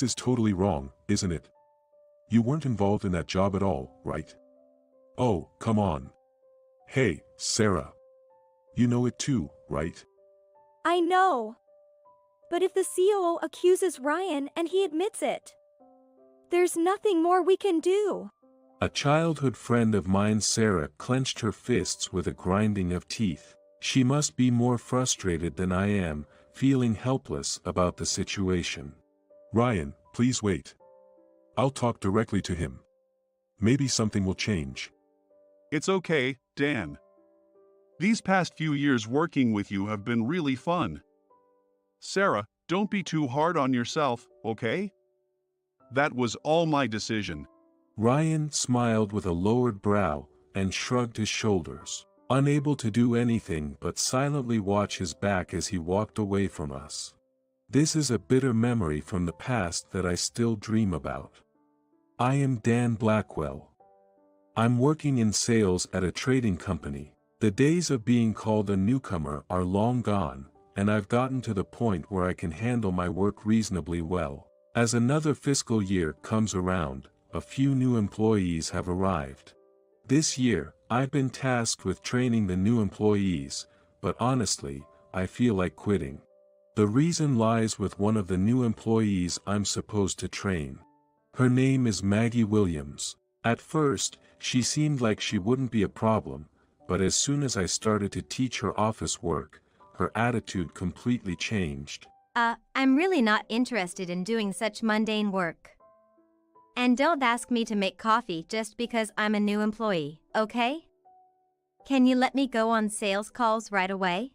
is totally wrong, isn't it? You weren't involved in that job at all, right? Oh, come on. Hey, Sarah. You know it too, right? I know. But if the COO accuses Ryan and he admits it, there's nothing more we can do. A childhood friend of mine, Sarah, clenched her fists with a grinding of teeth. She must be more frustrated than I am, feeling helpless about the situation. Ryan, please wait. I'll talk directly to him. Maybe something will change. It's okay, Dan. These past few years working with you have been really fun. Sarah, don't be too hard on yourself, okay? That was all my decision. Ryan smiled with a lowered brow and shrugged his shoulders, unable to do anything but silently watch his back as he walked away from us. This is a bitter memory from the past that I still dream about. I am Dan Blackwell. I'm working in sales at a trading company. The days of being called a newcomer are long gone, and I've gotten to the point where I can handle my work reasonably well. As another fiscal year comes around, a few new employees have arrived. This year, I've been tasked with training the new employees, but honestly, I feel like quitting. The reason lies with one of the new employees I'm supposed to train. Her name is Maggie Williams. At first, she seemed like she wouldn't be a problem, but as soon as I started to teach her office work, her attitude completely changed. I'm really not interested in doing such mundane work. And don't ask me to make coffee just because I'm a new employee, okay? Can you let me go on sales calls right away?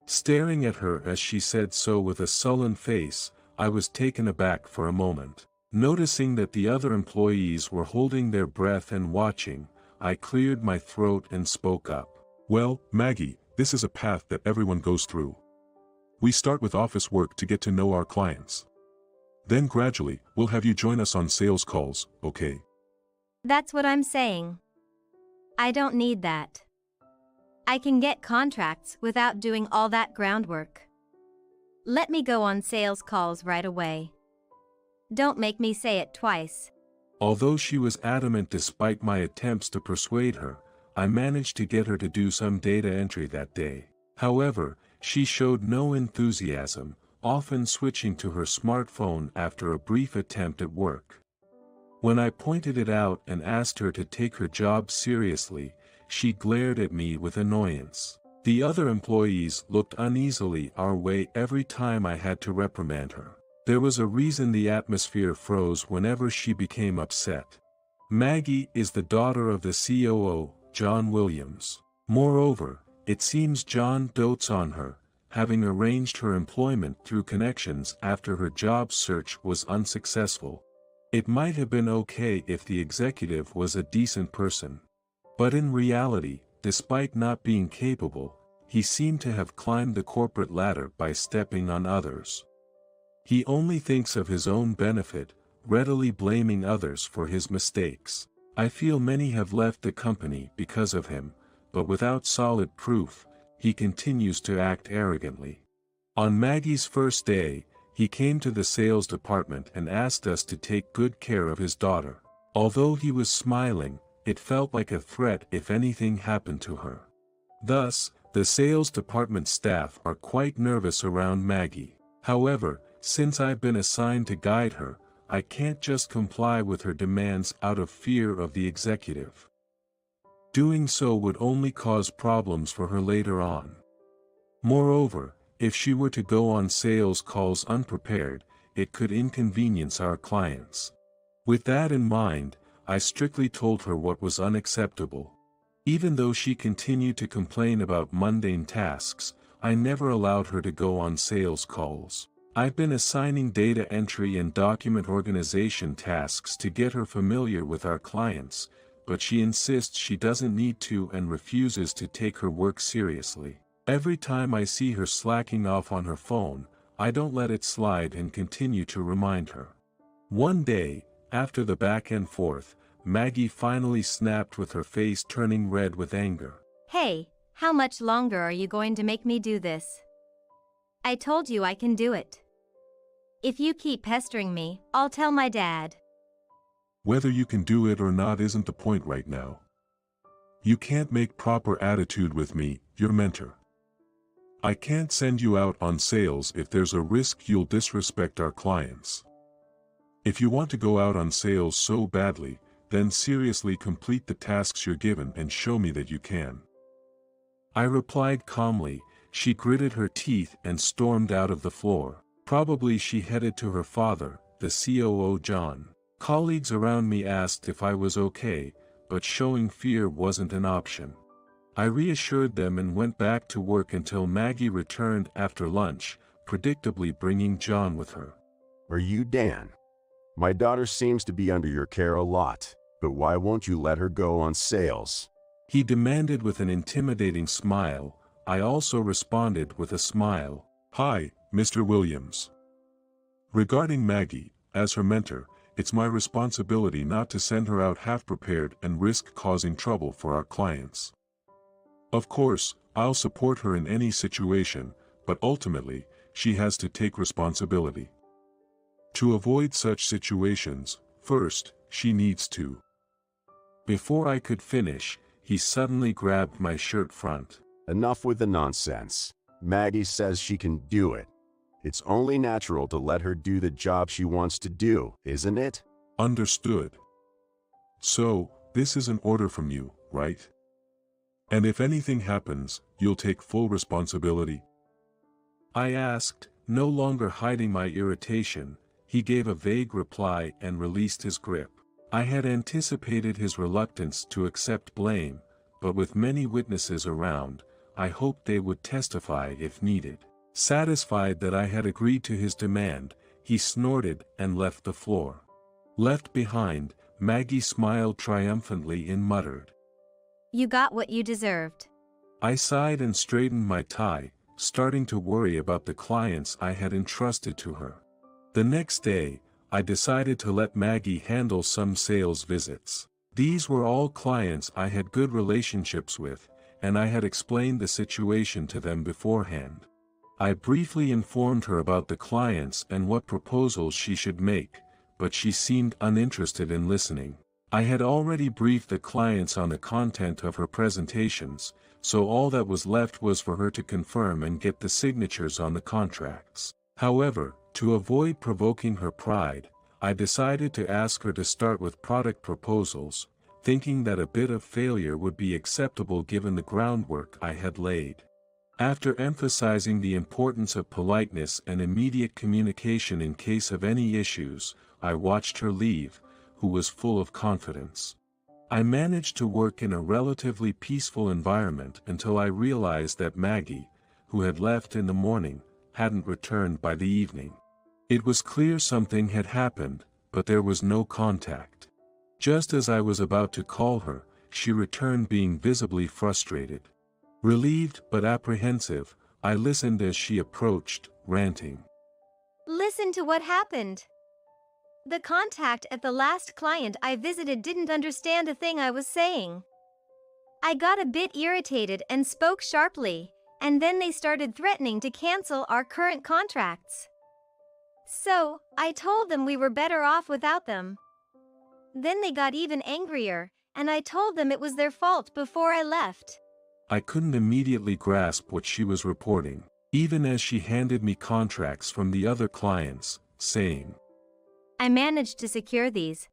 Staring at her as she said so with a sullen face, I was taken aback for a moment. Noticing that the other employees were holding their breath and watching, I cleared my throat and spoke up. Well, Maggie, this is a path that everyone goes through. We start with office work to get to know our clients. Then gradually, we'll have you join us on sales calls, okay? That's what I'm saying. I don't need that. I can get contracts without doing all that groundwork. Let me go on sales calls right away. Don't make me say it twice. Although she was adamant despite my attempts to persuade her, I managed to get her to do some data entry that day. However, she showed no enthusiasm, often switching to her smartphone after a brief attempt at work. When I pointed it out and asked her to take her job seriously, she glared at me with annoyance. The other employees looked uneasily our way every time I had to reprimand her. There was a reason the atmosphere froze whenever she became upset. Maggie is the daughter of the COO, John Williams. Moreover, it seems John dotes on her, having arranged her employment through connections after her job search was unsuccessful. It might have been okay if the executive was a decent person. But in reality, despite not being capable, he seemed to have climbed the corporate ladder by stepping on others. He only thinks of his own benefit, readily blaming others for his mistakes. I feel many have left the company because of him, but without solid proof, he continues to act arrogantly. On Maggie's first day, he came to the sales department and asked us to take good care of his daughter. Although he was smiling, it felt like a threat if anything happened to her. Thus, the sales department staff are quite nervous around Maggie. However, since I've been assigned to guide her, I can't just comply with her demands out of fear of the executive. Doing so would only cause problems for her later on. Moreover, if she were to go on sales calls unprepared, it could inconvenience our clients. With that in mind, I strictly told her what was unacceptable. Even though she continued to complain about mundane tasks, I never allowed her to go on sales calls. I've been assigning data entry and document organization tasks to get her familiar with our clients, but she insists she doesn't need to and refuses to take her work seriously. Every time I see her slacking off on her phone, I don't let it slide and continue to remind her. One day, after the back and forth, Maggie finally snapped with her face turning red with anger. Hey, how much longer are you going to make me do this? I told you I can do it. If you keep pestering me, I'll tell my dad. Whether you can do it or not isn't the point right now. You can't make proper attitude with me, your mentor. I can't send you out on sales if there's a risk you'll disrespect our clients. If you want to go out on sales so badly, then seriously complete the tasks you're given and show me that you can. I replied calmly. She gritted her teeth and stormed out of the floor. Probably she headed to her father, the COO John. Colleagues around me asked if I was okay, but showing fear wasn't an option. I reassured them and went back to work until Maggie returned after lunch, predictably bringing John with her. Are you Dan? My daughter seems to be under your care a lot, but why won't you let her go on sales? He demanded with an intimidating smile. I also responded with a smile. Hi, Mr. Williams. Regarding Maggie, as her mentor, it's my responsibility not to send her out half-prepared and risk causing trouble for our clients. Of course, I'll support her in any situation, but ultimately, she has to take responsibility. To avoid such situations, first, she needs to. Before I could finish, he suddenly grabbed my shirt front. Enough with the nonsense. Maggie says she can do it. It's only natural to let her do the job she wants to do, isn't it? Understood. So, this is an order from you, right? And if anything happens, you'll take full responsibility? I asked, no longer hiding my irritation. He gave a vague reply and released his grip. I had anticipated his reluctance to accept blame, but with many witnesses around, I hoped they would testify if needed. Satisfied that I had agreed to his demand, he snorted and left the floor. Left behind, Maggie smiled triumphantly and muttered, You got what you deserved. I sighed and straightened my tie, starting to worry about the clients I had entrusted to her. The next day, I decided to let Maggie handle some sales visits. These were all clients I had good relationships with, and I had explained the situation to them beforehand. I briefly informed her about the clients and what proposals she should make, but she seemed uninterested in listening. I had already briefed the clients on the content of her presentations, so all that was left was for her to confirm and get the signatures on the contracts. However, to avoid provoking her pride, I decided to ask her to start with product proposals, thinking that a bit of failure would be acceptable given the groundwork I had laid. After emphasizing the importance of politeness and immediate communication in case of any issues, I watched her leave, who was full of confidence. I managed to work in a relatively peaceful environment until I realized that Maggie, who had left in the morning, hadn't returned by the evening. It was clear something had happened, but there was no contact. Just as I was about to call her, she returned being visibly frustrated. Relieved but apprehensive, I listened as she approached, ranting. Listen to what happened. The contact at the last client I visited didn't understand a thing I was saying. I got a bit irritated and spoke sharply, and then they started threatening to cancel our current contracts. So, I told them we were better off without them. Then they got even angrier, and I told them it was their fault before I left. I couldn't immediately grasp what she was reporting, even as she handed me contracts from the other clients, saying, I managed to secure these.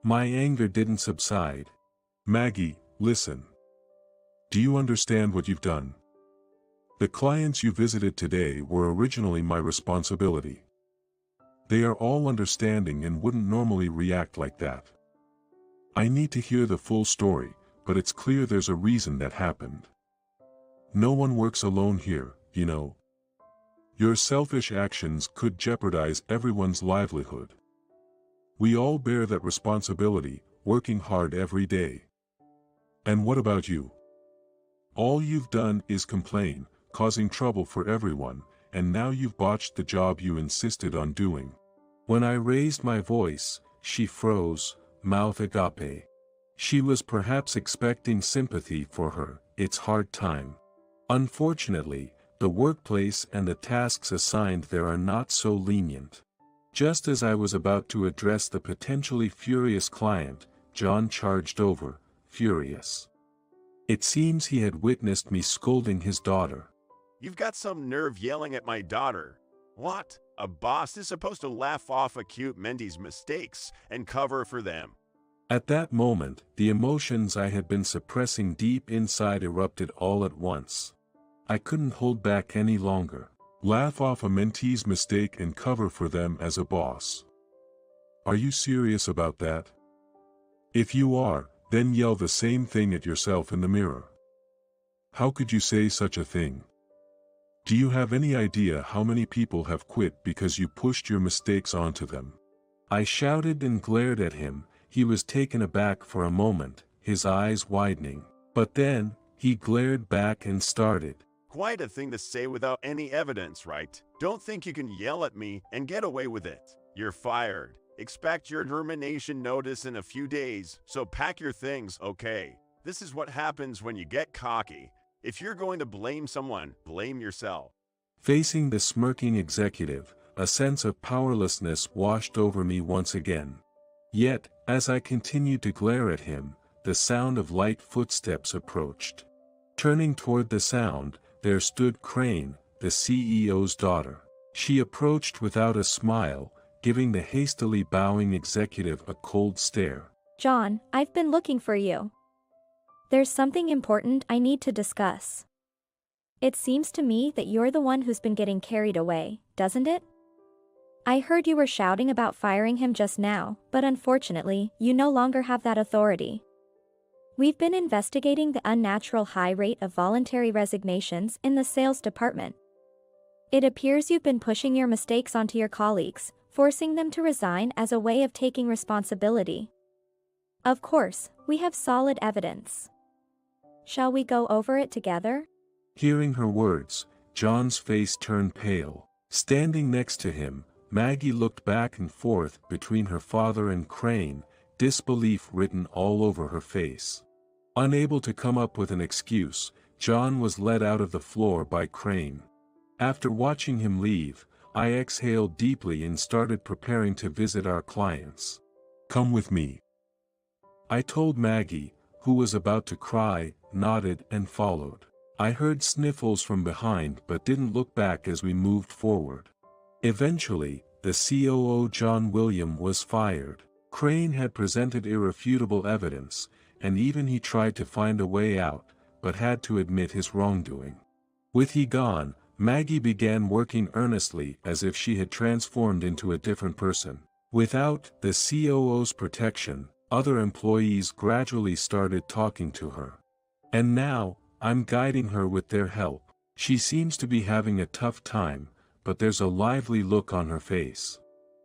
My anger didn't subside. Maggie, listen. Do you understand what you've done? The clients you visited today were originally my responsibility. They are all understanding and wouldn't normally react like that. I need to hear the full story, but it's clear there's a reason that happened. No one works alone here, you know. Your selfish actions could jeopardize everyone's livelihood. We all bear that responsibility, working hard every day. And what about you? All you've done is complain, causing trouble for everyone, and now you've botched the job you insisted on doing. When I raised my voice, she froze, mouth agape. She was perhaps expecting sympathy for her, its hard time. Unfortunately, The workplace and the tasks assigned there are not so lenient. Just as I was about to address the potentially furious client, John charged over, furious. It seems he had witnessed me scolding his daughter. You've got some nerve yelling at my daughter. What? A boss is supposed to laugh off acute Mendy's mistakes and cover for them. At that moment, the emotions I had been suppressing deep inside erupted all at once. I couldn't hold back any longer. Laugh off a mentee's mistake and cover for them as a boss. Are you serious about that? If you are, then yell the same thing at yourself in the mirror. How could you say such a thing? Do you have any idea how many people have quit because you pushed your mistakes onto them? I shouted and glared at him. He was taken aback for a moment, his eyes widening. But then, he glared back and started. Quite a thing to say without any evidence, right? Don't think you can yell at me and get away with it. You're fired. Expect your termination notice in a few days, so pack your things, okay? This is what happens when you get cocky. If you're going to blame someone, blame yourself. Facing the smirking executive, a sense of powerlessness washed over me once again. Yet, as I continued to glare at him, the sound of light footsteps approached. Turning toward the sound, there stood Crane, the CEO's daughter. She approached without a smile, giving the hastily bowing executive a cold stare. John, I've been looking for you. There's something important I need to discuss. It seems to me that you're the one who's been getting carried away, doesn't it? I heard you were shouting about firing him just now, but unfortunately, you no longer have that authority. We've been investigating the unnatural high rate of voluntary resignations in the sales department. It appears you've been pushing your mistakes onto your colleagues, forcing them to resign as a way of taking responsibility. Of course, we have solid evidence. Shall we go over it together? Hearing her words, John's face turned pale. Standing next to him, Maggie looked back and forth between her father and Crane, disbelief written all over her face. Unable to come up with an excuse, John was led out of the floor by Crane. After watching him leave, I exhaled deeply and started preparing to visit our clients. Come with me. I told Maggie, who was about to cry, nodded and followed. I heard sniffles from behind but didn't look back as we moved forward. Eventually, the COO John William was fired. Crane had presented irrefutable evidence, and even he tried to find a way out, but had to admit his wrongdoing. With he gone, Maggie began working earnestly as if she had transformed into a different person. Without the COO's protection, other employees gradually started talking to her. And now, I'm guiding her with their help. She seems to be having a tough time, but there's a lively look on her face.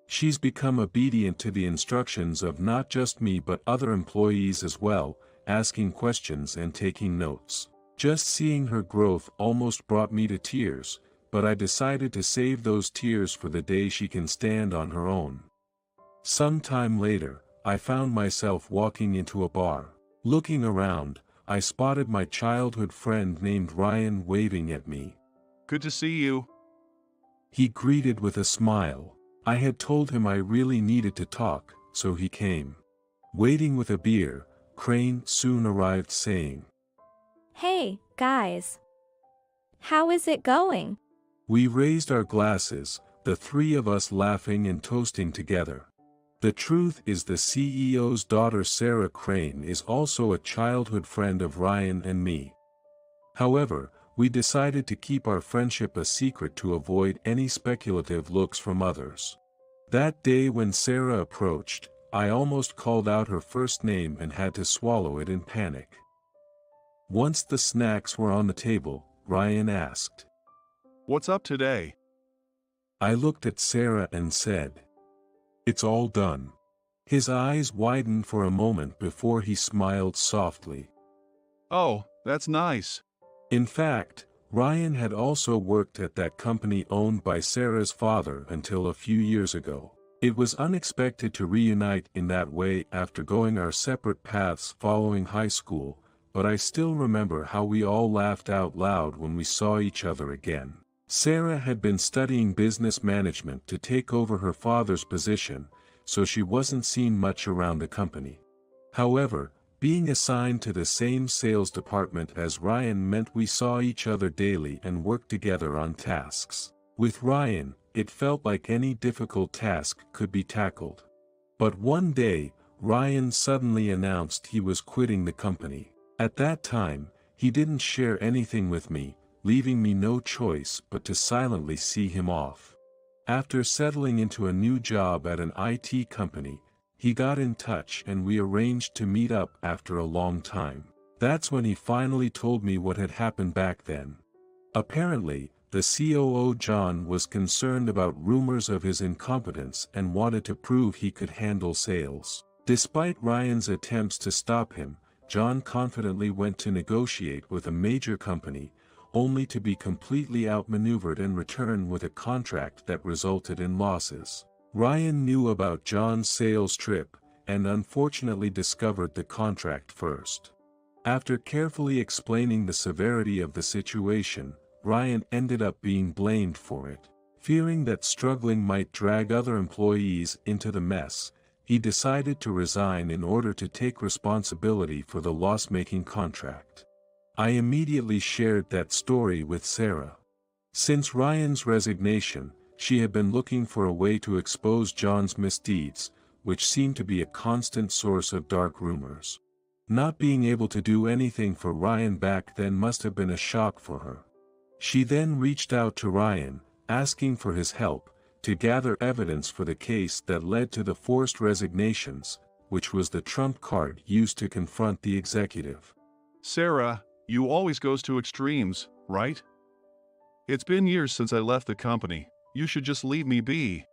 She's become obedient to the instructions of not just me but other employees as well, asking questions and taking notes. Just seeing her growth almost brought me to tears, but I decided to save those tears for the day she can stand on her own. Some time later, I found myself walking into a bar. Looking around, I spotted my childhood friend named Ryan waving at me. Good to see you. He greeted with a smile. I had told him I really needed to talk, so he came. Waiting with a beer, Crane soon arrived saying, Hey, guys. How is it going? We raised our glasses, the three of us laughing and toasting together. The truth is the CEO's daughter Sarah Crane is also a childhood friend of Ryan and me. However, we decided to keep our friendship a secret to avoid any speculative looks from others. That day when Sarah approached, I almost called out her first name and had to swallow it in panic. Once the snacks were on the table, Ryan asked, What's up today? I looked at Sarah and said, It's all done. His eyes widened for a moment before he smiled softly. Oh, that's nice. In fact, Ryan had also worked at that company owned by Sarah's father until a few years ago. It was unexpected to reunite in that way after going our separate paths following high school, but I still remember how we all laughed out loud when we saw each other again. Sarah had been studying business management to take over her father's position, so she wasn't seen much around the company. However, being assigned to the same sales department as Ryan meant we saw each other daily and worked together on tasks. With Ryan, it felt like any difficult task could be tackled. But one day, Ryan suddenly announced he was quitting the company. At that time, he didn't share anything with me, leaving me no choice but to silently see him off. After settling into a new job at an IT company, he got in touch and we arranged to meet up after a long time. That's when he finally told me what had happened back then. Apparently, the COO John was concerned about rumors of his incompetence and wanted to prove he could handle sales. Despite Ryan's attempts to stop him, John confidently went to negotiate with a major company, only to be completely outmaneuvered and return with a contract that resulted in losses. Ryan knew about John's sales trip, and unfortunately discovered the contract first. After carefully explaining the severity of the situation, Ryan ended up being blamed for it. Fearing that struggling might drag other employees into the mess, he decided to resign in order to take responsibility for the loss-making contract. I immediately shared that story with Sarah. Since Ryan's resignation, she had been looking for a way to expose John's misdeeds, which seemed to be a constant source of dark rumors. Not being able to do anything for Ryan back then must have been a shock for her. She then reached out to Ryan, asking for his help, to gather evidence for the case that led to the forced resignations, which was the trump card used to confront the executive. Sarah, you always goes to extremes, right? It's been years since I left the company. You should just leave me be.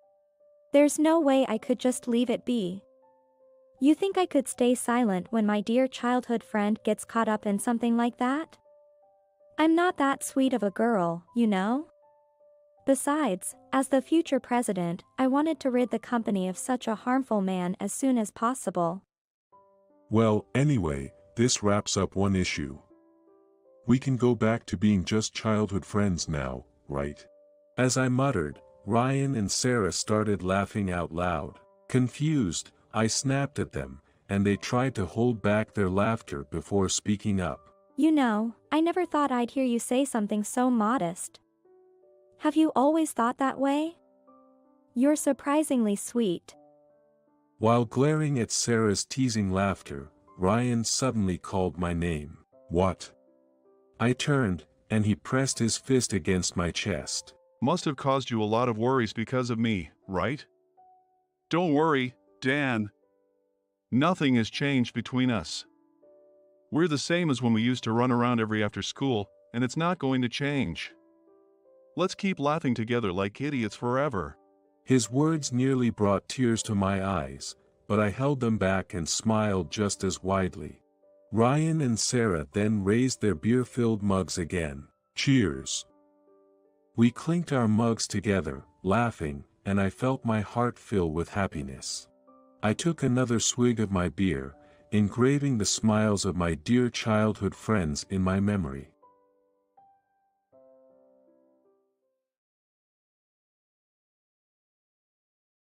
There's no way I could just leave it be. You think I could stay silent when my dear childhood friend gets caught up in something like that? I'm not that sweet of a girl, you know? Besides, as the future president, I wanted to rid the company of such a harmful man as soon as possible. Well, anyway, this wraps up one issue. We can go back to being just childhood friends now, right? As I muttered, Ryan and Sarah started laughing out loud. Confused, I snapped at them, and they tried to hold back their laughter before speaking up. You know, I never thought I'd hear you say something so modest. Have you always thought that way? You're surprisingly sweet. While glaring at Sarah's teasing laughter, Ryan suddenly called my name. What? I turned, and he pressed his fist against my chest. Must have caused you a lot of worries because of me, right? Don't worry, Dan. Nothing has changed between us. We're the same as when we used to run around every after school, and it's not going to change. Let's keep laughing together like idiots forever. His words nearly brought tears to my eyes, but I held them back and smiled just as widely. Ryan and Sarah then raised their beer-filled mugs again. Cheers. We clinked our mugs together, laughing, and I felt my heart fill with happiness. I took another swig of my beer, engraving the smiles of my dear childhood friends in my memory.